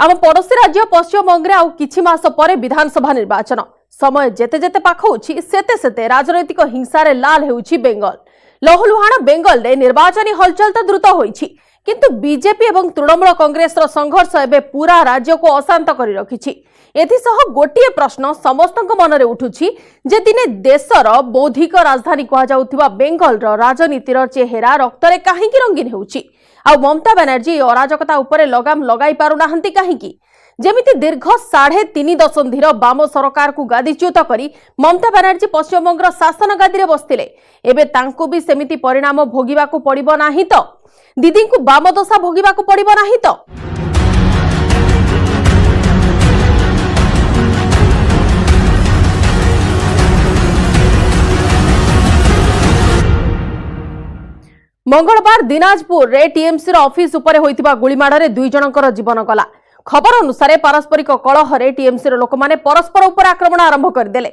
आम पड़ोशी राज्य पश्चिमबंगे आउ किछि मास पर विधानसभा निर्वाचन समय जेते जेते पाखौछि सेते सेते राजनैतिक हिंसारे लाल हेउछि बेंगल। लहुलुहाण बेंगल रे निर्वाचनी हलचल तो द्रुत होइछि, किंतु बीजेपी एवं तृणमूल कांग्रेस संघर्ष एबे पूरा राज्य को अशांत करि रखिछि। एथिसह गोटिए प्रश्न समस्तक मनरे उठुछि जे दिने देशर बौद्धिक राजधानी कहा जाउथिबा बेंगल रो राजनीतिर चेहरा रक्तरे काहेकि रंगीन हेउछि। आ ममता बनर्जी अराजकता उपरे लगाम लगाई पारु नाहंती काहेकि? जेमिति दीर्घ 3.5 दशंधिर वाम सरकार को गादीच्युत करी ममता बनर्जी पश्चिमबंग शासन गादी बसथिले, एबे तांको भी सेमिति परिणाम भोगिबाकू पड़िबो नाही तो? दीदी को वाम दशा भोगिबाकू पड़िबो नाही तो? मंगलवार दिनाजपुर रे टीएमसी ऑफिस उपरे होइतिबा गुलीमाड़े 2 जनकर जीवन गला। खबर अनुसार पारस्परिक कलह रे टीएमसी लोक माने परस्पर उपर आक्रमण आरंभ करदेले।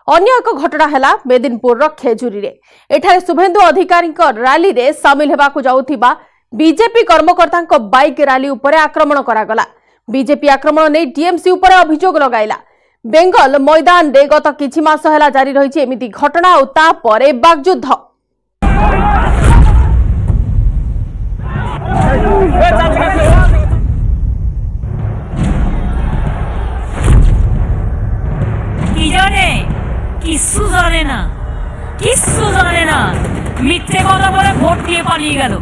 अन्य एक घटना हैला मेदिनपुर खेजुरी रे। एठारे शुभेंदु अधिकारी रैली रे सामिल हेबाकू जाउथिबा बीजेपी कर्मकर्ता बाइक रैली उपरे आक्रमण करागला। बीजेपी आक्रमण नै टीएमसी उपरे अभियोग लगाइला। बेंगल मैदान रे गत किछि मास हैला जारी रहिछि एमिति घटना और ता परे बागयुद्ध। किसु जाने ना मिथ्ये कथा बोले भोट दिए पालिए गेल।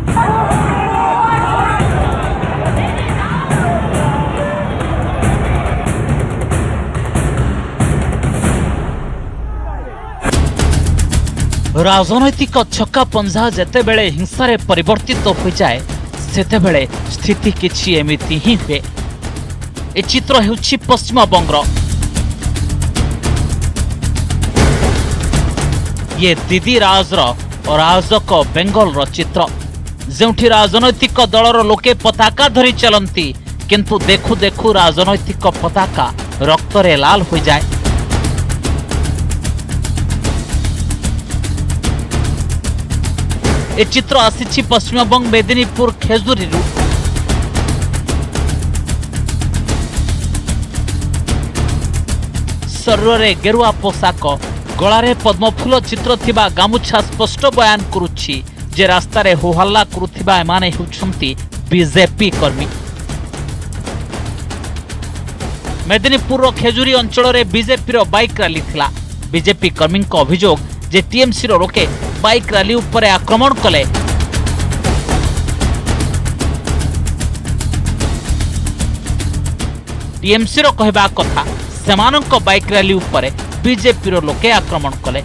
राजनैतिक छक्का पंजा जेते बेले हिंसारे परिवर्तित हो जाए सेते बेले स्थिति किछि एमिति ही हुए। ए चित्र हेउछि पश्चिमबंग। ये दीदी राजर अराजक बेंगल रो चित्र, जेउठी राजनैतिक दलर लोके पताका धरी चलती किंतु देखु देखु राजनैतिक पताका रक्तरे लाल हो जाए। ए चित्र आसीछि पश्चिमबंग मेदिनीपुर खेजुरी। शरीर गेरुआ पोशाक गलारे पद्मफूल चित्र थिबा गामुछा स्पष्ट बयान करुछि जे रास्तारे होहल्ला करुथिबा एमाने हेउछंती बीजेपी कर्मी। मेदिनीपुर खेजुरी अंचल रे बीजेपी रो बाइक रैली थिला। बीजेपी कर्मी को अभियोग जे टीएमसी रो लोके बाइक रैली उपरे आक्रमण कले। टीएमसी रो कहबा कथा सेमानक बाइक रैली उपरे बीजेपी रो लोके आक्रमण कले।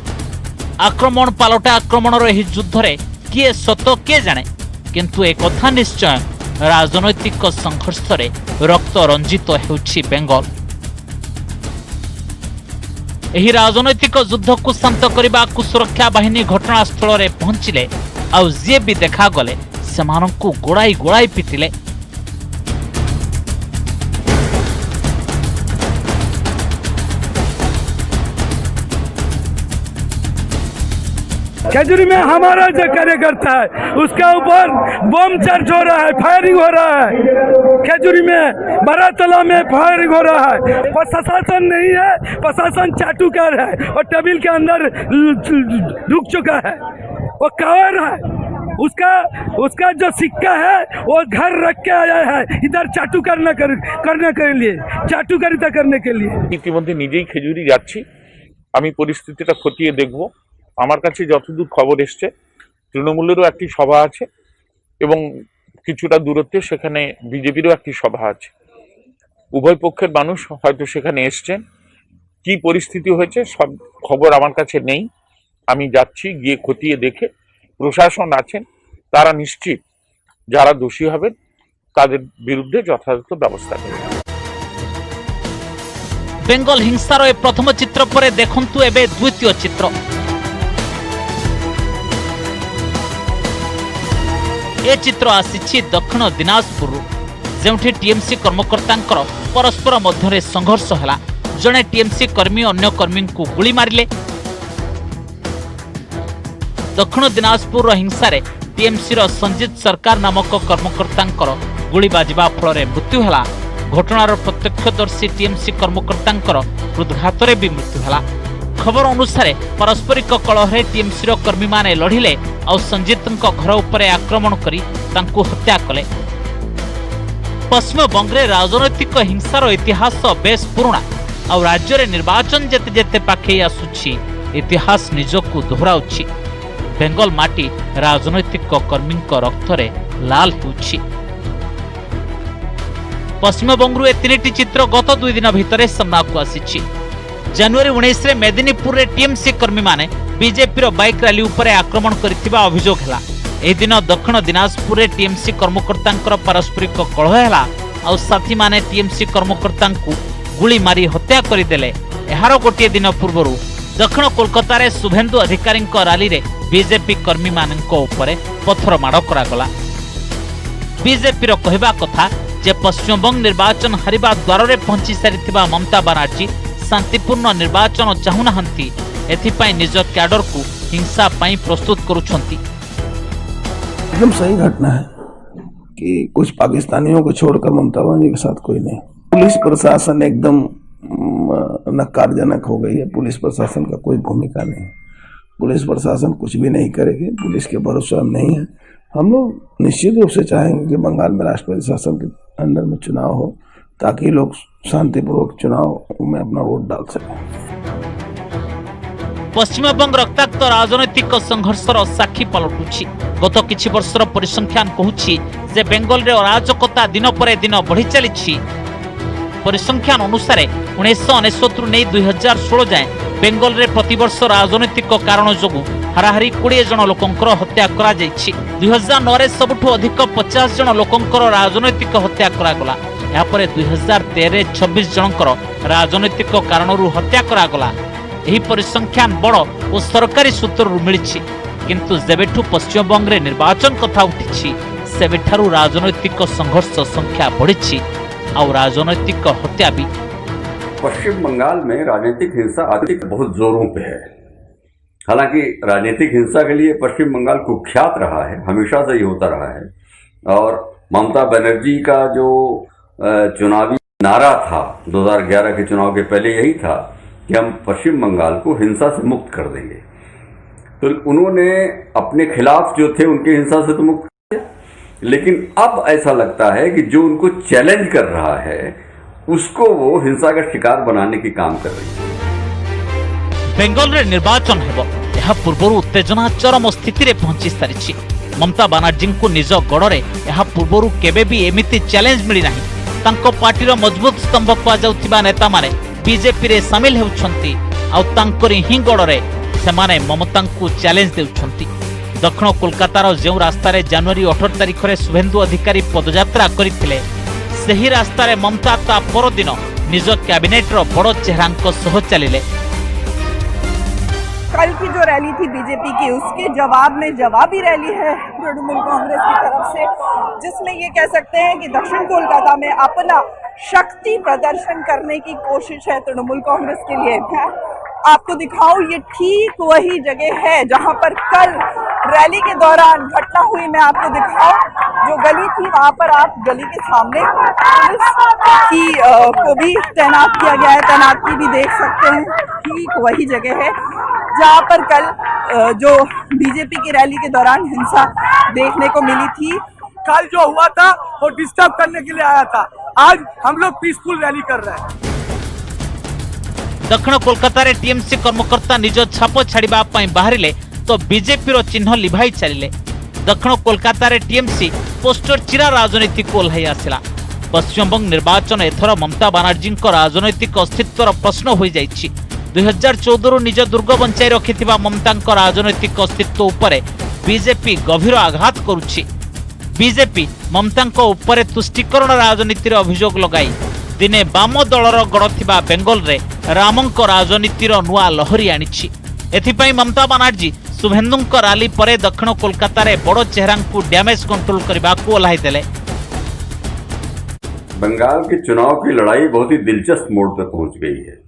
आक्रमण पालटा आक्रमण रो एही युद्ध रे किए सत के जाने, किंतु एक कथा निश्चय राजनैतिक संघर्ष रे रक्त रंजित हेउछि बेंगल। एही राजनैतिक युद्ध को शांत करबा को सुरक्षा बाहिनी घटनास्थल रे पहुंचिले आ जे भी देखा गले सेमानकु गोड़ाई गोड़ाई पिटिले। खेजुरी में हमारा जो कार्यकर्ता है उसके ऊपर बम चर्च हो रहा है, फायरिंग हो रहा है। खेजुरी में बरातला में फायरिंग हो रहा है। प्रशासन नहीं है, प्रशासन चाटुकार है और टेबिल के अंदर ढुक चुका है। वो कवर है, उसका जो सिक्का है वो घर रख के आया है इधर चाटुकार करने के लिए, चाटुकारिता करने के लिए। ইতিমধ্যে নিজেই খেজুরি যাচ্ছি, আমি পরিস্থিতিটা খতিয়ে দেখব। আমার কাছে যতদূর খবর এসছে তৃণমূলেরও একটি সভা আছে এবং কিছুটা দূরত্বে সেখানে বিজেপিরও একটি সভা আছে। উভয় পক্ষের মানুষ হয়তো সেখানে এসছেন। কি পরিস্থিতি হয়েছে সব খবর আমার কাছে নেই। আমি যাচ্ছি, গিয়ে খতিয়ে দেখে প্রশাসন আছেন তারা নিশ্চিত যারা দোষী হবেন তাদের বিরুদ্ধে যথাযথ ব্যবস্থা নেবেন। बेंगल हिंसार ए प्रथम चित्र पर देखंतु एबे द्वितीय चित्र। ए चित्र आसीछि दक्षिण दिनाजपुर, जेउठी टीएमसी कर्मकर्तांकर परस्पर मध्यरे संघर्ष हला। जणे टीएमसी कर्मी अन्य कर्मी को गुली मारिले। दक्षिण दिनाजपुर हिंसारे टीएमसी संजीत सरकार नामक कर्मकर्तांकर गुली बाजिबा फल मृत्यु हला। घटनार प्रत्यक्षदर्शी टीएमसी कर्मकर्ता हृदघात भी मृत्यु है। खबर अनुसार पारस्परिक कलह टीएमसी कर्मी माने लढ़िले और संजीत घर उपर आक्रमण कर हत्या कले। पश्चिमबंग में राजनैतिक हिंसार इतिहास बेस पुराणा और राज्य में निर्वाचन जेते जेते पाखे आसुछि इतिहास निजकु दोहराउछि। बेंगल माटी राजनैतिक कर्मी रक्त रे लाल होउछि। पश्चिमबंग ए तीन चित्र गत 2 दिन भितर सामना को आसिछि। जनवरी 19 रे मेदिनीपुर रे टीएमसी कर्मी माने बीजेपी बाइक रैली उपर आक्रमण करथिबा अभियोग हैला। एही दिन दक्षिण दिनाजपुर रे टीएमसी कर्मकर्ता पारस्परिक कलह हैला और साथी माने टीएमसी कर्मकर्ता गुली मारी हत्या करदेले। एहार गोटे दिन पूर्व दक्षिण कोलकाता रे शुभेन्दु अधिकारी रैली रे बीजेपी कर्मी मानक उपरे पत्थर माड़ करागला। बीजेपी कहवा कथा जे पश्चिमबंग निर्वाचन हारिबा द्वार रे पहुंची सारिथिबा ममता बनर्जी शांतिपूर्ण निर्वाचन चाहू नाहंती, एथिपाई निज कैडर को हिंसा पाई प्रस्तुत करुछंती। एकदम सही घटना है कि कुछ पाकिस्तानियों को छोड़कर ममता बनर्जी के साथ कोई नहीं। पुलिस प्रशासन एकदम नकारजनक हो गई है। पुलिस प्रशासन का कोई भूमिका नहीं। पुलिस प्रशासन कुछ भी नहीं करेगी। पुलिस के भरोसे हम नहीं है। हम लोग निश्चित रूप से चाहेंगे कि बंगाल में राष्ट्रपति शासन के अंडर में चुनाव हो ताकि लोग शांतिपूर्वक चुनाव में अपना वोट डाल सकें। पश्चिमबंग रक्ताक्त राजनैतिक संघर्षर साक्षी पलटुछि। गत किछि वर्षर परिसंख्यान कहूछि जे बेंगल रे अराजकता दिन पर दिन बढ़ी चलीछि। परिसंख्यान अनुसार 1999 नहीं 2016 जाए बेंगल रे प्रतिवर्ष राजनैतिक कारण जोगु हाराहारी 20 जन लोकंकर हत्या करा जाइछि। 2009 रे सबुठु अधिक 50 जन लोकंकर राजनैतिक हत्या करा गला। या परे 2013 26 जनकर राजनैतिक कारणरू हत्या करा गला। एही परिसंख्यान बड़ और सरकारी सूत्ररू मिलिछि। किंतु जेबेठु पश्चिमबंग रे निर्वाचन कथा उठिछि सेबेठारू राजनैतिक संघर्ष संख्या बढ़िछि और राजनैतिक हत्या भी। पश्चिम बंगाल में राजनीतिक हिंसा अधिक बहुत जोरों पे है। हालांकि राजनीतिक हिंसा के लिए पश्चिम बंगाल कुख्यात रहा है, हमेशा से ही होता रहा है। और ममता बनर्जी का जो चुनावी नारा था 2011 के चुनाव के पहले यही था कि हम पश्चिम बंगाल को हिंसा से मुक्त कर देंगे। तो उन्होंने अपने खिलाफ जो थे उनके हिंसा से तो मुक्त किया, लेकिन अब ऐसा लगता है कि जो उनको चैलेंज कर रहा है उसको वो हिंसा का शिकार बनाने की काम कर रही है। बेंगल रे निर्वाचन हेबो यह पूर्व उत्तेजना चरम स्थिति रे पहुंची सारिछि। ममता बनर्जी को निज गड़े यह पूर्व केबे भी एमिति चैलेंज मिली नहीं। तांको पार्टीर मजबूत स्तंभ कुआ जाउथिबा नेता माने बीजेपी रे शामिल हेउछंती आ तांकरी ही गड़े सेमाने ममता को चैलेंज देउछंती। दक्षिण कोलकातार जो रास्तार जनवरी 18 तारिख में शुभेन्दु अधिकारी पदयात्रा करथिले सही रास्तार ममता ता परदिन निज कैबिनेटर बड़ चेहरा सह चलिले। कल की जो रैली थी बीजेपी की उसके जवाब में जवाबी रैली है तृणमूल कांग्रेस की तरफ से, जिसमें ये कह सकते हैं कि दक्षिण कोलकाता में अपना शक्ति प्रदर्शन करने की कोशिश है तृणमूल कांग्रेस के लिए। मैं आपको दिखाऊं ये ठीक वही जगह है जहां पर कल रैली के दौरान घटना हुई। मैं आपको दिखाऊं जो गली थी वहां पर आप गली के सामने पुलिस की को भी तैनात किया गया है, तैनाती भी देख सकते हैं। ठीक वही जगह है जहां पर कल जो बीजेपी की रैली के दौरान हिंसा देखने को मिली थी। कल जो हुआ था वो डिस्टर्ब करने के लिए आया था। आज हम लोग पीसफुल रैली कर रहे हैं। दक्षिण कोलकाता रे टीएमसी कर्मकर्ता निज छाप छाड़िबा पई बाहरिले तो बीजेपी रो चिन्ह लिभाई चलिले। दक्षिण कोलकाता रे टीएमसी पोस्टर चिरा राजनीति को ओल्हाई आसिला। पश्चिमबंग निर्वाचन एथर ममता बनर्जी राजनैतिक अस्तित्वर प्रश्न हो जाइछि। 2014 निज दुर्ग बंचाई रखिथिबा ममता राजनैतिक अस्तित्व उपरे बीजेपी गभीर आघात करुछि। बीजेपी ममता उपरे तुष्टिकरण राजनीतिर अभियोग लगाई दिने बाम दलर गड़ थिबा बेंगल रे रामंक राजनीतिर नुआ लहरी आनिछि। एथिपई ममता बनर्जी शुभेन्दुंक रैली परे दक्षिण कोलकाता रे बड़ चेहरा को डैमेज कंट्रोल करबा को ओल्हाई देले। बंगाल के चुनाव की लड़ाई बहुत ही दिलचस्प मोड़ पर पहुंच गई है।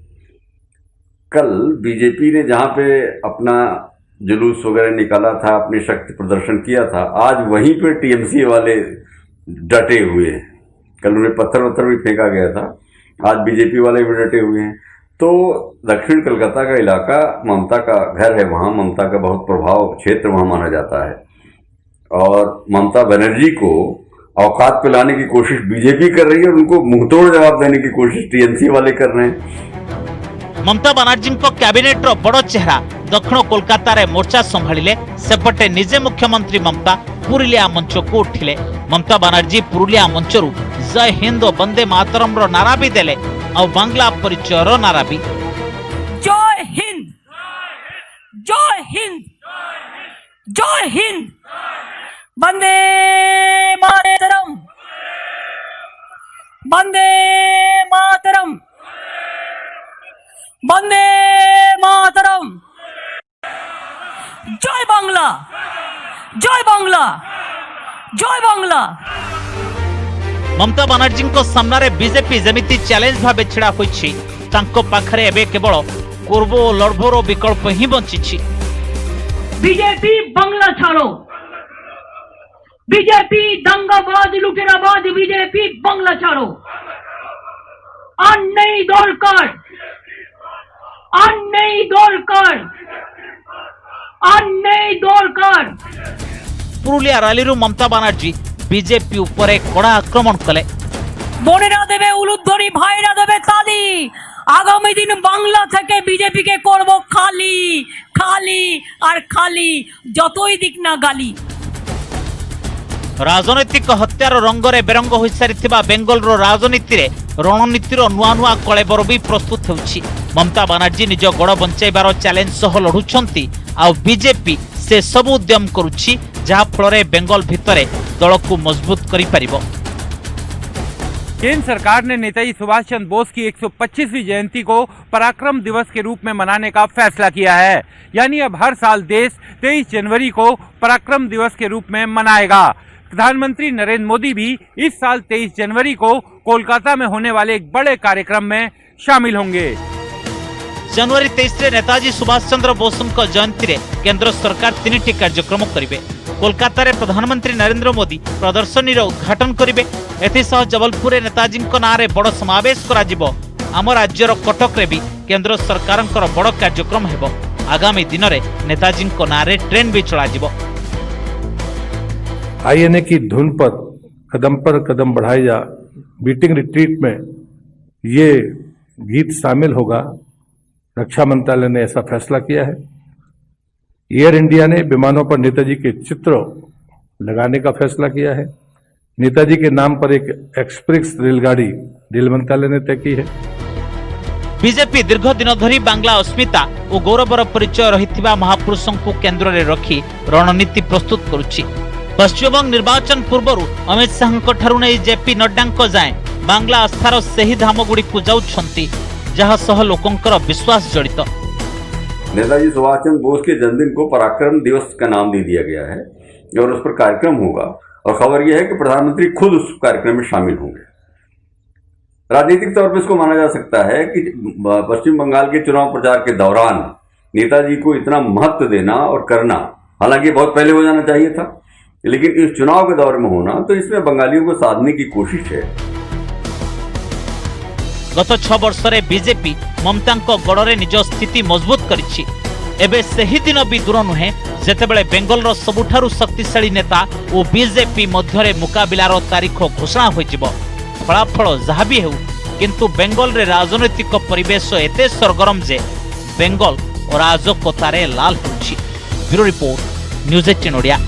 कल बीजेपी ने जहां पे अपना जुलूस वगैरह निकाला था, अपनी शक्ति प्रदर्शन किया था, आज वहीं पे टीएमसी वाले डटे हुए हैं। कल उन्हें पत्थर वत्थर भी फेंका गया था, आज बीजेपी वाले भी डटे हुए हैं। तो दक्षिण कलकत्ता का इलाका ममता का घर है, वहाँ ममता का बहुत प्रभाव क्षेत्र वहाँ माना जाता है, और ममता बनर्जी को औकात पे लाने की कोशिश बीजेपी कर रही है और उनको मुंहतोड़ जवाब देने की कोशिश टीएमसी वाले कर रहे हैं। ममता बनर्जी कैबिनेट रो बड़ चेहरा दक्षिण कोलकाता रे मोर्चा संभाळिले, सेपटे निजे मुख्यमंत्री ममता पुरुलिया मंच को उठिले। ममता बनर्जी पुरुलिया मंचरू जय हिंद वंदे मातरम रो नारा भी देले और बांग्ला परिचय रो नारा भी। जय हिंद, जय हिंद, जय हिंद, वंदे मातरम, वंदे मातरम, वंदे मातरम, जय बांग्ला, जय बांग्ला, जय बांग्ला। ममता बनर्जी सामने बीजेपी जमिति चैलेंज भावे छिड़ा होइछि, तांको पाखरे एबे केवल कोर्बो लड़भोर विकल्प ही बंचिछि। बीजेपी बांग्ला छाड़ो, बीजेपी दंगाबाज लुटेराबाज, बीजेपी बांग्ला छाड़ो। अन्य दरकार, अन्य दरकार, अन्य दरकार। पुरुलिया रैली ममता बनर्जी बीजेपी उपरे कड़ा आक्रमण कले। बोनेरा देवे उलुध्वनि, भाईरा देवे ताली। आगामी दिन बांग्ला থেকে बीजेपी के করব खाली खाली और खाली, যতই দিক না গালি। राजनैतिक हत्यार रंगरे बेरंग हो सारिथिबा बेंगल रो राजनीति रे रणनीतिर नुआ नुआ कलेबर भी प्रस्तुत होउछि। ममता बनर्जी निज गड़ बंचाइबार चैलेंज सह लढुछंती आ बीजेपी से सब उद्यम करुछि, जहा फल बेंगल भितरे दल को मजबूत करि परिबो। केंद्र सरकार ने नेताजी सुभाष चंद्र बोस की 125वीं जयंती को पराक्रम दिवस के रूप में मनाने का फैसला किया है। यानी अब हर साल देश 23 जनवरी को पराक्रम दिवस के रूप में मनाएगा। प्रधानमंत्री नरेंद्र मोदी भी इस साल 23 जनवरी को कोलकाता में होने वाले एक बड़े कार्यक्रम में शामिल होंगे। जनवरी 23 रे नेताजी सुभाष चंद्र बोस जयंती रे केंद्र सरकार 3टी कार्यक्रम करिवे। कोलकाता रे प्रधानमंत्री नरेंद्र मोदी प्रदर्शनी उद्घाटन करिवे। एथिसह जबलपुर नेताजी नाँ रे बड़ समावेश करा जिवो। आम राज्यर कटक रे भी केंद्र सरकार बड़ कार्यक्रम हेबो। आगामी दिन रे नेताजी नाँ रे ट्रेन भी चला जिवो। आईएनए की धुन पर कदम बढ़ाई जा बीटिंग रिट्रीट में ये गीत शामिल होगा। रक्षा मंत्रालय ने ऐसा फैसला किया है। एयर इंडिया ने विमानों पर नेताजी के चित्र लगाने का फैसला किया है। नेताजी के नाम पर एक एक्सप्रेस रेलगाड़ी रेल मंत्रालय ने तय की है। बीजेपी दीर्घ दिन धरी बांग्ला अस्मिता और गौरवर परिचय रहिथिबा महापुरुषों को केंद्र में रखी रणनीति प्रस्तुत करुछि। पश्चिमबंग निर्वाचन पूर्व अमित शाह नहीं जेपी नड्डा जाए बांग्ला आस्थार सही धाम गुड़ी को जाउछंती, जहां सह लोकंकर विश्वास जड़ित। नेताजी सुभाष चंद्र बोस के जन्मदिन को पराक्रम दिवस का नाम दे दिया गया है और उस पर कार्यक्रम होगा, और खबर यह है कि प्रधानमंत्री खुद उस कार्यक्रम में शामिल होंगे। राजनीतिक तौर पर इसको माना जा सकता है कि पश्चिम बंगाल के चुनाव प्रचार के दौरान नेताजी को इतना महत्व देना और करना, हालांकि बहुत पहले हो जाना चाहिए था, लेकिन इस चुनाव के दौर में होना, तो इसमें बंगालियों को साधने की कोशिश है। गत 6 वर्ष रे बीजेपी ममता गड़े निज स्थिति मजबूत करिछि। एबे सही दिन भी दूर नुहे जेतेबेले बेंगल रो सबुठारु शक्तिशाली नेता और बीजेपी मध्यरे मुकाबिलार तारीख घोषणा होइजिबो। फलाफल जहाँ भी हेउ, किंतु बेंगल रे राजनैतिक परिवेश एते सरगरम जे बेंगल और अराजकतारे लाल होछि। Bureau report, news 18 Odia.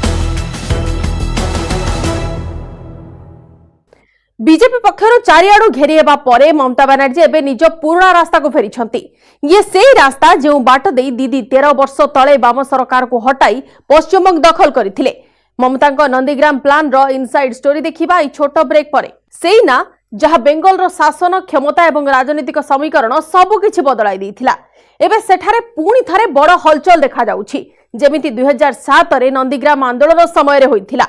BJP पक्षर चारिआडू घेरी हेबा परे ममता बनर्जी एबे निज पुराना रास्ता को फेरिछंती। ये सेही रास्ता जो बाट दे दीदी 13 वर्ष तले वाम सरकार को हटाई पश्चिमबंग दखल करथिले। ममता नंदीग्राम प्लान रो इनसाइड स्टोरी देखिबा ई छोटो ब्रेक परे। सेही ना जहां बेंगल रो शासन क्षमता एवं राजनीतिक समीकरण सबु किछि बदलाई दैथिला, एबे सेठारे पुणी थरे बड़ हलचल देखा जाउछि, जेमिति 2007 रे नंदीग्राम आंदोलन समय रे होइथिला।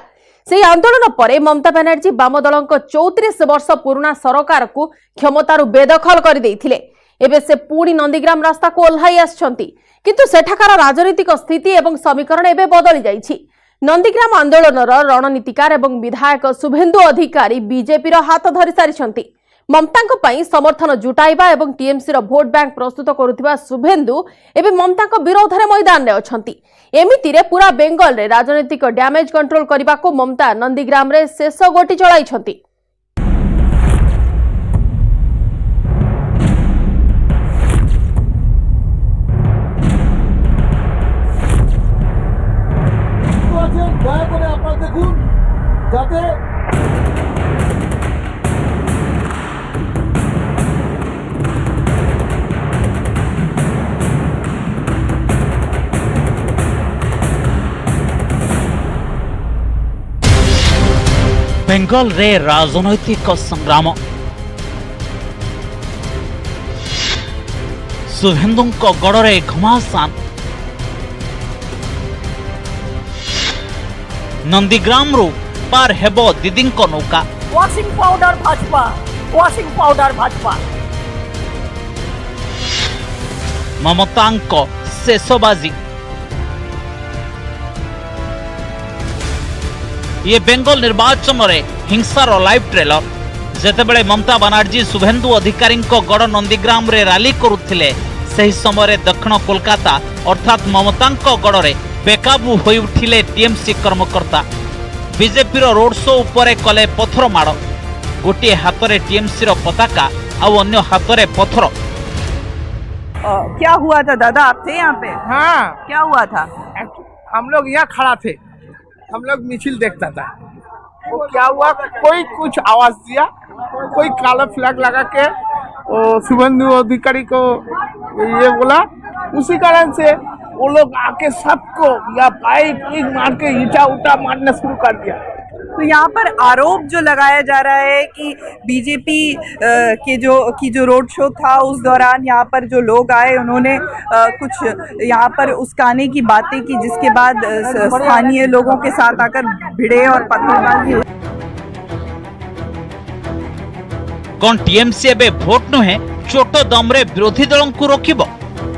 से आंदोलन पर ममता बनर्जी वाम दल 34 वर्ष पुराना सरकार को क्षमतार बेदखल कर देइथिले। एबे से पुणी नंदीग्राम रास्ता को ओल्हाई आछंती, किंतु सेठाकार राजनीतिक स्थिति एवं समीकरण एबे बदली जाइछि। नंदीग्राम आंदोलनर रणनीतिकार एवं विधायक शुभेन्दु अधिकारी बीजेपी हाथ धरी सारी ममता पई समर्थन जुटाइबा एवं टीएमसी भोट बैंक प्रस्तुत करुथिबा शुभेन्दु एवं ममता विरोध में मैदान में अछंती। एमितिरे पूरा बेंगल रे राजनीतिक डैमेज कंट्रोल करने को ममता नंदीग्राम रे शेष गोटी चलाइछंती। बेंगल रे राजनैतिक संग्राम शुभेन्दु गड़े घमासान नंदीग्राम रू पार हेबो दीदी नौका washing powder Bhajpa, washing powder Bhajpa. ममतांक शेषबाजी ये बेंगल निर्वाचन रे हिंसार लाइव ट्रेलर जेतेबेले ममता बनर्जी शुभेन्दु अधिकारी गड़ नंदीग्राम रे रैली करुथिले सही समय दक्षिण कोलकाता अर्थात ममतांक गड़े बेकाबू होई उठिले टीएमसी कर्मकर्ता बीजेपी रोड शो उपरे कले पथर माड़ गोटे हाथ में टीएमसी पताका और अन्य हाथ में पथर। क्या हुआ था दादा, आप थे यहाँ पे? हाँ, क्या हुआ था? हम लोग यहाँ खड़ा थे, हम लोग मिছিল देखता था। वो क्या हुआ, कोई कुछ आवाज दिया, कोई काला फ्लैग लगा के शुभेन्दु अधिकारी को ये बोला, उसी कारण से वो लोग आके सबको या पाइप मार के ईटा उटा मारना शुरू कर दिया। तो यहाँ पर आरोप जो लगाया जा रहा है कि बीजेपी की जो रोड शो था उस दौरान यहाँ पर जो लोग आए उन्होंने कुछ यहाँ पर उस्काने की बातें की, जिसके बाद स्थानीय लोगों के साथ आकर भिड़े और पत्थरबाजी हुई। कौन टीएमसी एबे वोट नुहे छोट दमरे विरोधी दलों को रोकिबो?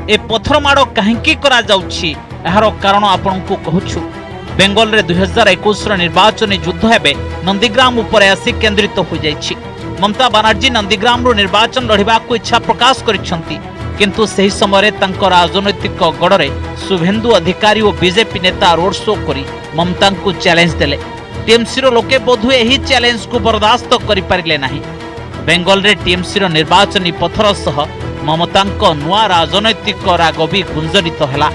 ए पथर माड़ कहीं करा जाउछि एहार कारण आपनकु कहूछु। बेंगल रे 2021 निर्वाचन युद्ध हेबे नंदीग्राम उपरे आसी केंद्रित हो जाइछि। ममता बनर्जी नंदीग्राम रो निर्वाचन लड़िबा को इच्छा प्रकाश करिसंती, किंतु सही समय तांको राजनैतिक गड़रे शुभेन्दु अधिकारी और बीजेपी नेता रोड शो करी ममता को चैलेंज देले। टीएमसी रो लोके बोधुए एही चैलेंज को बर्दाश्त करि पारिले नाही। बेंगल रे टीएमसी रो निर्वाचनी पथर सह ममता नुआ राजनैतिक राग भी गुंजरित है।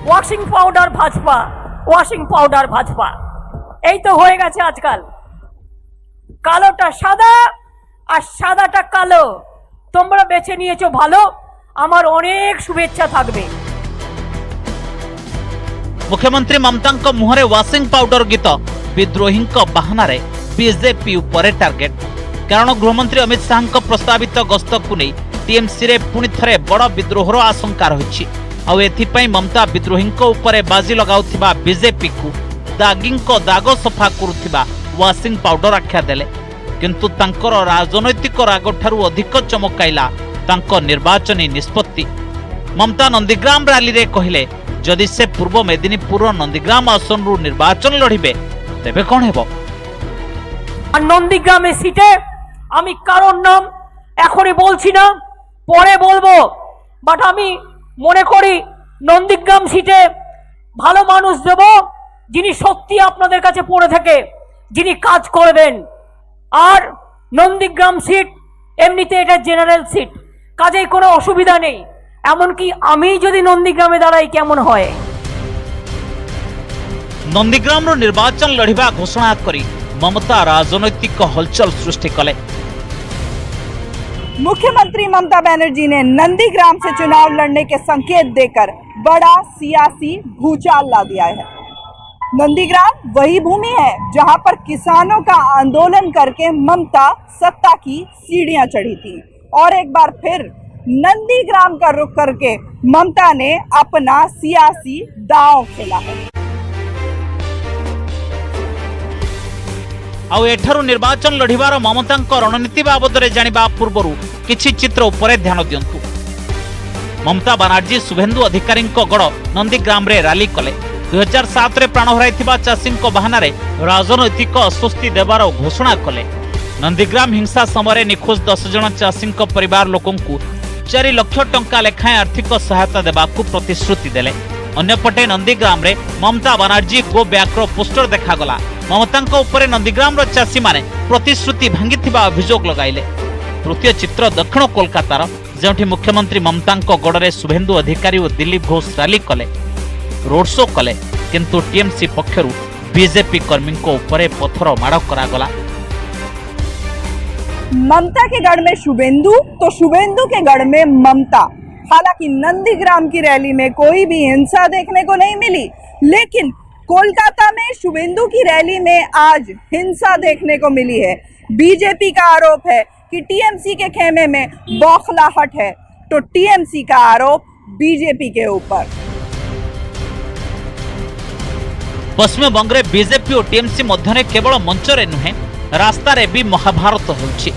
Washing powder Bhajpa, washing powder Bhajpa, এই তো হয়ে গেছে আজকাল। কালোটা সাদা আর সাদাটা কালো, তোমরা বেছে নিয়েছো ভালো, আমার অনেক শুভেচ্ছা থাকবে। मुख्यमंत्री ममता मुहरे वॉशिंग पाउडर गीत विद्रोही बाहाना बीजेपी उपरे टार्गेट। कारण गृहमंत्री अमित शाह प्रस्तावित गस्त को नहीं टीएमसी रे पुणी थरे बड़ विद्रोहर आशंका रही। आउ एथिपाई ममता विद्रोही उपरे बाजी लगाउथिबा बीजेपी को दागी दाग सफा करुथिबा वॉशिंग पाउडर आख्या देले। किंतु तांकर राजनैतिक राग ठारू अधिक चमकाइला तांको निर्वाचनी निष्पत्ति। ममता नंदीग्राम रैली रे कहिले जदि से पूर्व मेदिनीपुर नंदीग्राम आसन रु निर्वाचन लड़िबे तेबे कोन हेबो। नंदीग्रामे सीटे আমি কারোর নাম এখনই বলছি না, পরে বলবো, বাট আমি মনে করি নন্দীগ্রাম সিটে ভালো মানুষ দেব যিনি সত্যি আপনাদের কাছে পড়ে থাকে, যিনি কাজ করবেন। আর নন্দীগ্রাম সিট এমনিতে এটা জেনারেল সিট, কাজেই কোনো অসুবিধা নেই। এমনকি আমি যদি নন্দীগ্রামে দাঁড়াই কেমন হয়। नंदीग्राम निर्वाचन लड़िबा घोषणा करी ममता राजनैतिक हलचल सृष्टि कले। मुख्यमंत्री ममता बनर्जी ने नंदीग्राम से चुनाव लड़ने के संकेत देकर बड़ा सियासी भूचाल ला दिया है। नंदीग्राम वही भूमि है जहां पर किसानों का आंदोलन करके ममता सत्ता की सीढ़ियां चढ़ी थी, और एक बार फिर नंदीग्राम का रुख करके ममता ने अपना सियासी दांव खेला है। आउ एठारु निर्वाचन लड़िबार ममता रणनीति बाबद जानिबा पूर्व किछि चित्र उपरे ध्यान दियंतु। ममता बनर्जी शुभेन्दु अधिकारी गड़ नंदीग्राम रे रैली कले। 2007 रे प्राण हराइथिबा चाषी बाहाना राजनैतिक अस्वस्ति देवार घोषणा कले। नंदीग्राम हिंसा समय निखोज 10 जन चाषी परिवार लोकं 4 लाख टंका लेखाएं आर्थिक सहायता देबाकू प्रतिश्रुति देले। अन्यपटे नंदीग्राम रे Mamata Banerjee go back poster देखागला। ममता उपरे नंदीग्राम चाषी माने प्रतिश्रुति भांगिथिबा अभियोग लगाइले। तृतीय चित्र दक्षिण कोलकातार जेउठी मुख्यमंत्री ममता गड़े शुभेन्दु अधिकारी और दिलीप घोष रैली कले, रोड शो कले, किंतु टीएमसी पक्षरु बीजेपी कर्मी उपरे पत्थर माड़ करागला। ममता के गढ़ में शुभेन्दु तो शुभेन्दु के गढ़ में ममता। हालांकि नंदीग्राम की रैली में कोई भी हिंसा देखने को नहीं मिली, लेकिन कोलकाता में शुभेन्दु की रैली में आज हिंसा देखने को मिली है। बीजेपी का आरोप है कि टीएमसी के खेमे में बौखलाहट है, तो टीएमसी का आरोप बीजेपी के ऊपर। पश्चिम बंगरे बीजेपी और टीएमसी मध्य केवल मंचरे नुहे रास्ता रे भी महाभारत होउछि।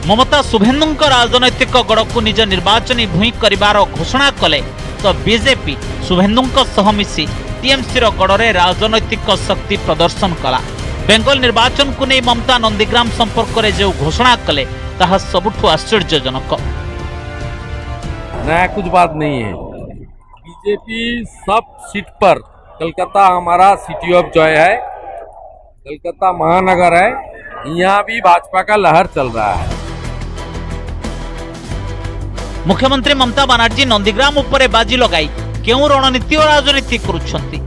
ममता शुभेन्दुଙ୍କ राजनैतिक गड़ को निज निर्वाचनी भूई करिवार घोषणा कले, तो बीजेपी शुभेन्दुଙ୍କ सह मिसी टीएमसी रो गड़े राजनैतिक शक्ति प्रदर्शन कला। बेंगल निर्वाचन को नहीं ममता नंदीग्राम संपर्क में जो घोषणा कले ताहा सबुठु आश्चर्यजनक। नया कुछ बात नहीं है। बीजेपी सब सीट पर, कलकत्ता हमारा सिटी ऑफ जॉय है, कलकत्ता महानगर है, यहाँ भी भाजपा का लहर चल रहा है। मुख्यमंत्री ममता बनर्जी नंदीग्राम उपरे बाजी लगाई क्यों रणनीति और राजनीति करुछंती।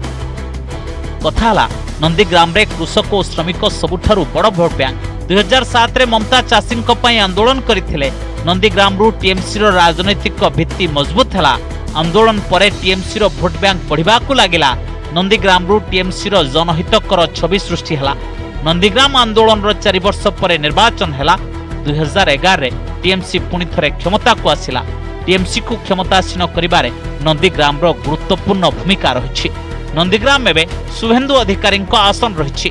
कथा नंदीग्राम रे कृषक और श्रमिक सबुठारु बड़ भोट बैंक। 2007 रे ममता चाषी आंदोलन करथिले। नंदीग्राम रु टीएमसी रो राजनैतिक भित्ति मजबूत हला। आंदोलन परे टीएमसी रो भोट बैंक बढ़िबाकू लागिला। नंदीग्राम रु टीएमसी रो जनहितकर छवि सृष्टि हला। नंदीग्राम आंदोलन रो 4 वर्ष परे निर्वाचन हला। 2011 रे टीएमसी पुणी थरे क्षमता को आसिला। टीएमसी को क्षमतासीन करिबारे नंदीग्राम रो गुरुत्वपूर्ण भूमिका रहिछि। नंदीग्राम में शुभेन्दु अधिकारी आसन रही।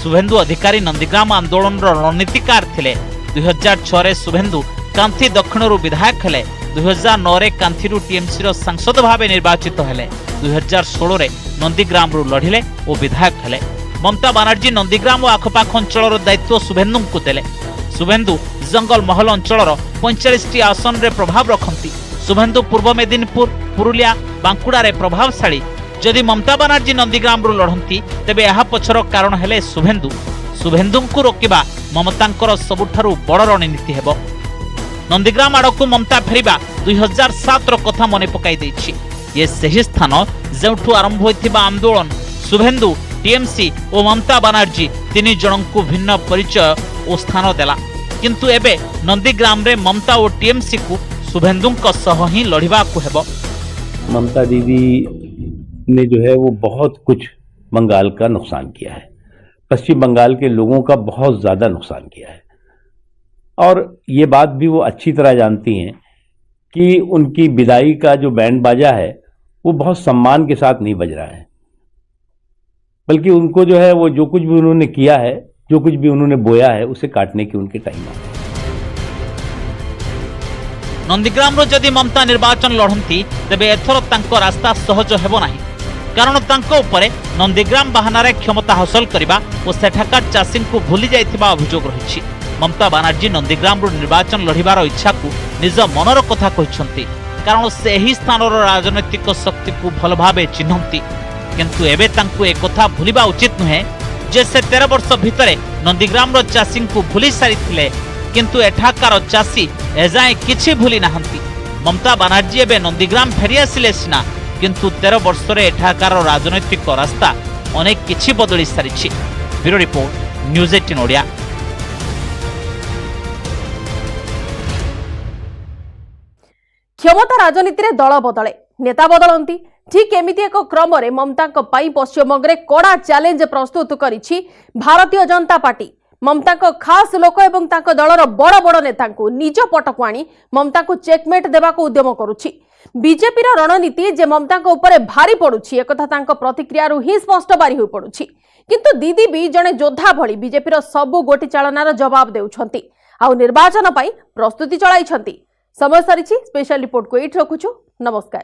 शुभेन्दु अधिकारी नंदीग्राम आंदोलन रणनीतिकार थिले। 2006 रे शुभेन्दु कांथी दक्षिणरू विधायक हेले। 2009 रे कांथीरू टीएमसी रो सांसद भावे निर्वाचित हेले। 2016 रे नंदीग्राम रु लढिले और विधायक हेले। ममता बनर्जी नंदीग्राम और आखपाख अंचल दायित्व शुभेन्दु को देले। शुभेन्दु जंगल महल अंचल 45 आसन रे प्रभाव रखती। शुभेन्दु पूर्व मेदिनीपुर, पुरुलिया, बांकुड़ा रे प्रभावशाली। जदि ममता बनर्जी नंदीग्राम रु लढ़ती तेबे यह पछर कारण हेले शुभेन्दु को रोकिबा ममतांकर सबुठारु बड़ रणनीति हेबो। नंदीग्राम आड़कू ममता फेरिबा 2007 रो कथा मने पकाई दैछि। ये सही स्थान जेउठू आरंभ होइथिबा आंदोलन। शुभेन्दु, टीएमसी और ममता बनर्जी 3 जनंकु भिन्न परिचय और स्थान देला, किंतु एबे नंदीग्राम रे ममता और टीएमसी को शुभेन्दुଙ୍କ सह ही लढ़िबाकू हेबो। ममता दीदी ने जो है वो बहुत कुछ बंगाल का नुकसान किया है, पश्चिम बंगाल के लोगों का बहुत ज्यादा नुकसान किया है, और ये बात भी वो अच्छी तरह जानती हैं कि उनकी विदाई का जो बैंड बाजा है वो बहुत सम्मान के साथ नहीं बज रहा है, बल्कि उनको जो है वो जो कुछ भी उन्होंने किया है, जो कुछ भी उन्होंने बोया है, उसे काटने की उनके टाइम आ। नंदीग्राम जदि ममता निर्वाचन लढ़ती तेबे एथर तांको रास्ता सहज हेबो नाही, कारण तांको उपरे नंदीग्राम बाहानारे क्षमता हासिल करबा और सेठाकार चाषी को भूली जाइथिबा अभियोग रहिछि। ममता बनर्जी नंदीग्राम निर्वाचन लढ़िबार इच्छा को निज मनर कथा कहिसंती, कारण से ही स्थानर राजनैतिक शक्ति को भल भावे चिन्हंती। किंतु एबे तांको एक कथा भूलिबा उचित नुहे जे से 13 वर्ष भितरे नंदीग्राम चाषी को भूली सारिथिले, किंतु एठाकार चाषी एजाए किछि भूली नाहंती। ममता बनर्जी एबे नंदीग्राम फेरी आसिले सिना, किंतु 13 वर्ष रे एठाकार राजनैतिक रास्ता अनेक किछि बदली सारिछि। Bureau report, news 18 Odia. क्षमता राजनीति रे दल बदले, नेता बदलती। ठीक एमिति एक क्रम रे ममता पश्चिमबंग रे कड़ा चैलेंज प्रस्तुत करिछि भारतीय जनता पार्टी। ममता खास लोक एवं तांको दलर बड़ बड़ नेता निज पटक आनी ममता को चेकमेट देवा उद्यम करुछि। बीजेपी रणनीति जे ममता उपरे भारी पड़ुछि एकथा तांको प्रतिक्रिया ही स्पष्ट बारी हो पड़ुछि। किंतु दीदी भी जड़े योद्धा भली बीजेपी सबु गोटी चालनार जवाब देउछंती आ निर्वाचन पई प्रस्तुति चलाइछंती। समय सरिछि। स्पेशल रिपोर्ट को एठ रखुछु। नमस्कार।